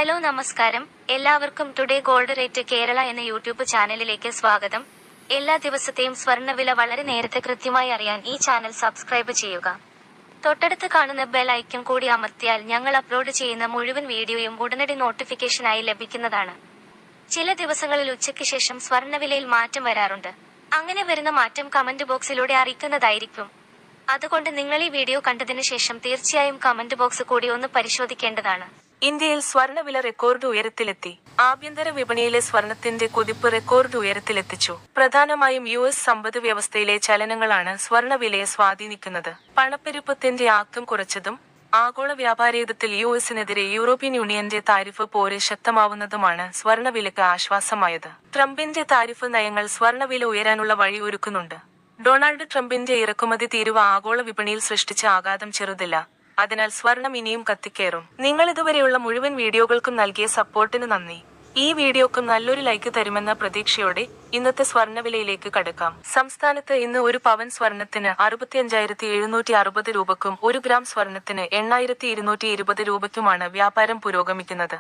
Hello നമസ്കാരം, എല്ലാവർക്കും today gold rate Kerala എന്ന യൂട്യൂബ് ചാനലിലേക്ക് സ്വാഗതം. എല്ലാ ദിവസത്തെയും സ്വർണ്ണവില വളരെ നേരത്തെ കൃത്യമായി അറിയാൻ ഈ ചാനൽ സബ്സ്ക്രൈബ് ചെയ്യുക. തൊട്ടടുത്ത് കാണുന്ന ബെൽ ഐക്കൺ കൂടി അമർത്തിയാൽ ഞങ്ങൾ അപ്ലോഡ് ചെയ്യുന്ന മുഴുവൻ വീഡിയോയും ഉടനടി നോട്ടിഫിക്കേഷനായി ലഭിക്കുന്നതാണ്. ചില ദിവസങ്ങളിൽ ഉച്ചയ്ക്ക് ശേഷം സ്വർണ്ണവിലയിൽ മാറ്റം വരാറുണ്ട്. അങ്ങനെ വരുന്ന മാറ്റം കമന്റ് ബോക്സിലൂടെ അറിയിക്കുന്നതായിരിക്കും. അതുകൊണ്ട് നിങ്ങൾ ഈ വീഡിയോ കണ്ടതിന് ശേഷം തീർച്ചയായും കമന്റ് ബോക്സ് കൂടി ഒന്ന് പരിശോധിക്കേണ്ടതാണ്. ഇന്ത്യയിൽ സ്വർണ്ണവില റെക്കോർഡ് ഉയരത്തിലെത്തി. ആഭ്യന്തര വിപണിയിലെ സ്വർണത്തിന്റെ കുതിപ്പ് റെക്കോർഡ് ഉയരത്തിലെത്തിച്ചു. പ്രധാനമായും US സമ്പദ് വ്യവസ്ഥയിലെ ചലനങ്ങളാണ് സ്വർണ്ണവിലയെ സ്വാധീനിക്കുന്നത്. പണപ്പെരുപ്പത്തിന്റെ ആക്കം കുറച്ചതും ആഗോള വ്യാപാരയുദ്ധത്തിൽ USനെതിരെ യൂറോപ്യൻ യൂണിയന്റെ താരിഫ് പോര് ശക്തമാവുന്നതുമാണ് സ്വർണ്ണവിലയ്ക്ക് ആശ്വാസമായത്. ട്രംപിന്റെ താരിഫ് നയങ്ങൾ സ്വർണ്ണവില ഉയരാനുള്ള വഴി ഒരുക്കുന്നുണ്ട്. ഡൊണാൾഡ് ട്രംപിന്റെ ഇറക്കുമതി തീരുവ ആഗോള വിപണിയിൽ സൃഷ്ടിച്ച ആഘാതം ചെറുതല്ല. അതിനാൽ സ്വർണം ഇനിയും കത്തിക്കേറും. നിങ്ങൾ ഇതുവരെയുള്ള മുഴുവൻ വീഡിയോകൾക്കും നൽകിയ സപ്പോർട്ടിന് നന്ദി. ഈ വീഡിയോക്കും നല്ലൊരു ലൈക്ക് തരുമെന്ന പ്രതീക്ഷയോടെ ഇന്നത്തെ സ്വർണ്ണവിലയിലേക്ക് കടക്കാം. സംസ്ഥാനത്ത് ഇന്ന് ഒരു പവൻ സ്വർണത്തിന് 65,760 രൂപയ്ക്കും 1 ഗ്രാം സ്വർണത്തിന് 8,220 രൂപയ്ക്കുമാണ് വ്യാപാരം പുരോഗമിക്കുന്നത്.